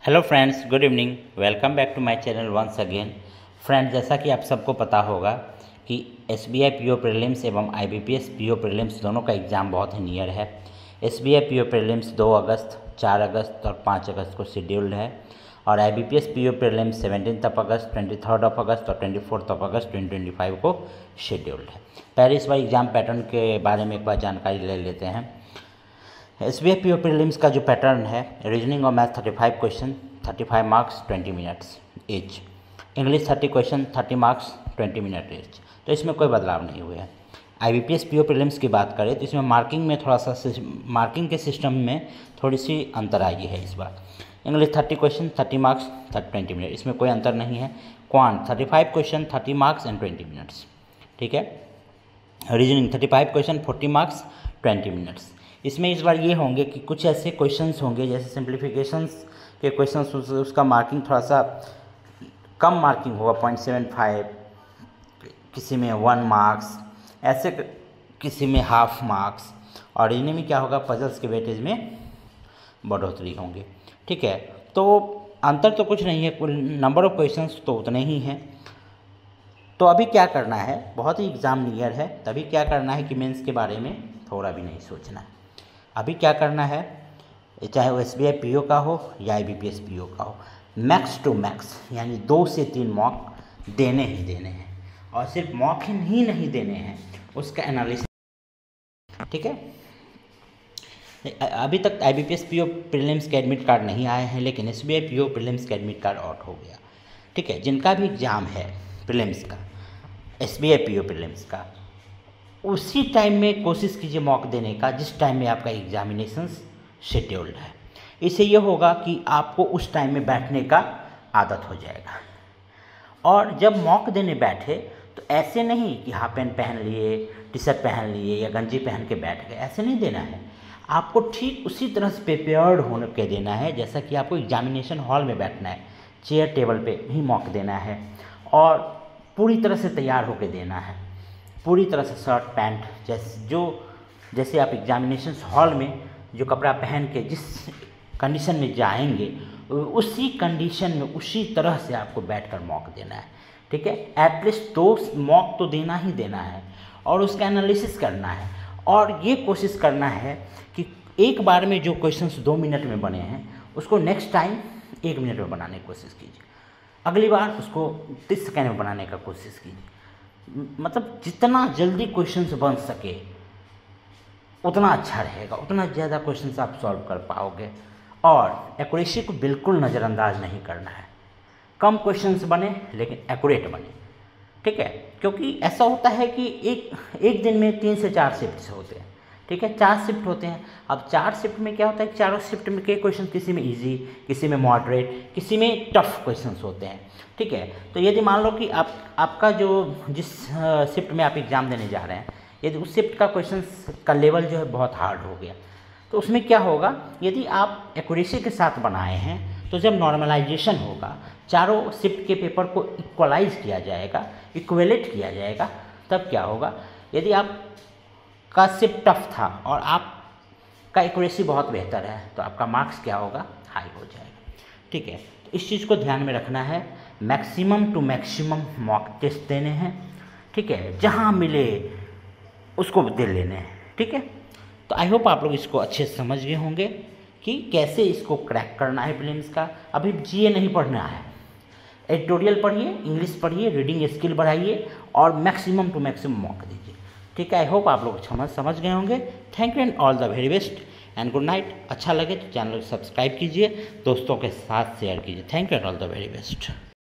Hello friends, good evening. Welcome back to my channel once again. Friends, जैसा कि आप सबको पता होगा कि एसबीआई पीओ प्रीलिम्स एवं आईबीपीएस पीओ प्रीलिम्स दोनों का एग्ज़ाम बहुत ही नियर है। एसबीआई पीओ प्रीलिम्स 2 अगस्त, 4 अगस्त और 5 अगस्त को शेड्यूल्ड है और आईबीपीएस पीओ प्रीलिम्स 17 अगस्त, 23 अगस्त और 24 अगस्त 2025 को शेड्यूल्ड है। पहले इस बार एग्ज़ाम पैटर्न के बारे में एक बार जानकारी ले लेते हैं। एसबीआई पीओ प्रीलिम्स का जो पैटर्न है, रीजनिंग और math 35 question, 35 marks 20 minutes each. English 30 question, 30 marks 20 minute each. तो इसमें कोई बदलाव नहीं हुए हैं। आईबीपीएस पीओ प्रीलिम्स की बात करें तो इसमें मार्किंग में थोड़ा सा मार्किंग के सिस्टम में थोड़ी सी अंतर आई है इस बार। इंग्लिश 30 क्वेश्चन, 30 मार्क्स 20 मिनट, इसमें कोई अंतर नहीं है। Quant 35 question, 30 marks and 20 minutes, ठीक है। Reasoning 35 question, 40 marks 20 minutes. इसमें इस बार ये होंगे कि कुछ ऐसे क्वेश्चंस होंगे जैसे सिंप्लीफिकेशंस के क्वेश्चंस, उसका मार्किंग थोड़ा सा कम मार्किंग होगा, 0.75, किसी में 1 मार्क्स, ऐसे किसी में हाफ मार्क्स। और इन्हीं में क्या होगा, पजल्स के वेटेज में बढ़ोतरी होंगे, ठीक है। तो अंतर तो कुछ नहीं है, कुल नंबर ऑफ क्वेश्चंस तो उतने ही हैं। तो अभी क्या करना है, बहुत ही एग्ज़ाम नियर है, तभी क्या करना है कि मेंस के बारे में थोड़ा भी नहीं सोचना है। अभी क्या करना है, चाहे वो एसबीआई पीओ का हो या आईबीपीएस पीओ का हो, मैक्स टू मैक्स यानी 2 से 3 मॉक देने ही देने हैं। और सिर्फ मॉक ही नहीं देने हैं, उसका एनालिसिस, ठीक है। अभी तक आईबीपीएस पीओ प्रीलिम्स के एडमिट कार्ड नहीं आए हैं, लेकिन एसबीआई पीओ प्रीलिम्स का एडमिट कार्ड आउट हो गया, ठीक है। जिनका भी एग्ज़ाम है प्रीलिम्स का, एसबीआई पीओ प्रीलिम्स का, उसी टाइम में कोशिश कीजिए मॉक देने का जिस टाइम में आपका एग्जामिनेशंस शेड्यूल्ड है। इससे ये होगा कि आपको उस टाइम में बैठने का आदत हो जाएगा। और जब मॉक देने बैठे तो ऐसे नहीं कि हाफ पैंट पहन लिए, टी शर्ट पहन लिए या गंजी पहन के बैठ गए, ऐसे नहीं देना है। आपको ठीक उसी तरह से प्रिपेयर्ड होने के देना है जैसा कि आपको एग्जामिनेशन हॉल में बैठना है, चेयर टेबल पे ही मॉक देना है और पूरी तरह से तैयार होकर देना है। पूरी तरह से शर्ट पैंट जैसे आप एग्जामिनेशन हॉल में जो कपड़ा पहन के जिस कंडीशन में जाएंगे, उसी कंडीशन में उसी तरह से आपको बैठकर मॉक देना है, ठीक है। एटलीस्ट 2 मॉक तो देना ही देना है और उसका एनालिसिस करना है। और ये कोशिश करना है कि एक बार में जो क्वेश्चंस 2 मिनट में बने हैं उसको नेक्स्ट टाइम 1 मिनट में बनाने की कोशिश कीजिए, अगली बार उसको 30 सेकेंड में बनाने का कोशिश कीजिए। मतलब जितना जल्दी क्वेश्चंस बन सके उतना अच्छा रहेगा, उतना ज़्यादा क्वेश्चंस आप सॉल्व कर पाओगे। और एक्यूरेसी को बिल्कुल नज़रअंदाज नहीं करना है। कम क्वेश्चंस बने लेकिन एक्यूरेट बने, ठीक है। क्योंकि ऐसा होता है कि एक दिन में 3 से 4 शिफ्ट्स होते हैं, ठीक है, 4 शिफ्ट होते हैं। अब 4 शिफ्ट में क्या होता है कि चारों शिफ्ट में के क्वेश्चन किसी में इजी, किसी में मॉडरेट, किसी में टफ क्वेश्चंस होते हैं, ठीक है। तो यदि मान लो कि आपका जो जिस शिफ्ट में आप एग्ज़ाम देने जा रहे हैं, यदि उस शिफ्ट का क्वेश्चन का लेवल जो है बहुत हार्ड हो गया, तो उसमें क्या होगा, यदि आप एक्यूरेसी के साथ बनाए हैं तो जब नॉर्मलाइजेशन होगा, चारों शिफ्ट के पेपर को इक्वलाइज किया जाएगा, इक्वेलेट किया जाएगा, तब क्या होगा, यदि आपका शिफ्ट टफ था और आपका एक्यूरेसी बहुत बेहतर है तो आपका मार्क्स क्या होगा, हाई हो जाएगा, ठीक है। तो इस चीज़ को ध्यान में रखना है। Maximum to maximum mock test देने हैं, ठीक है, जहाँ मिले उसको दे लेने हैं, ठीक है। तो आई होप आप लोग इसको अच्छे से समझ गए होंगे कि कैसे इसको क्रैक करना है प्रीलिम्स का। अभी जीए नहीं पढ़ना है, एडिटोरियल पढ़िए, इंग्लिश पढ़िए, रीडिंग स्किल बढ़ाइए और मैक्सिमम टू मैक्सिमम मॉक दीजिए, ठीक है। आई होप आप लोग समझ गए होंगे। Thank you and all the very best and good night. अच्छा लगे तो चैनल को सब्सक्राइब कीजिए, दोस्तों के साथ शेयर कीजिए। Thank you and all the very best.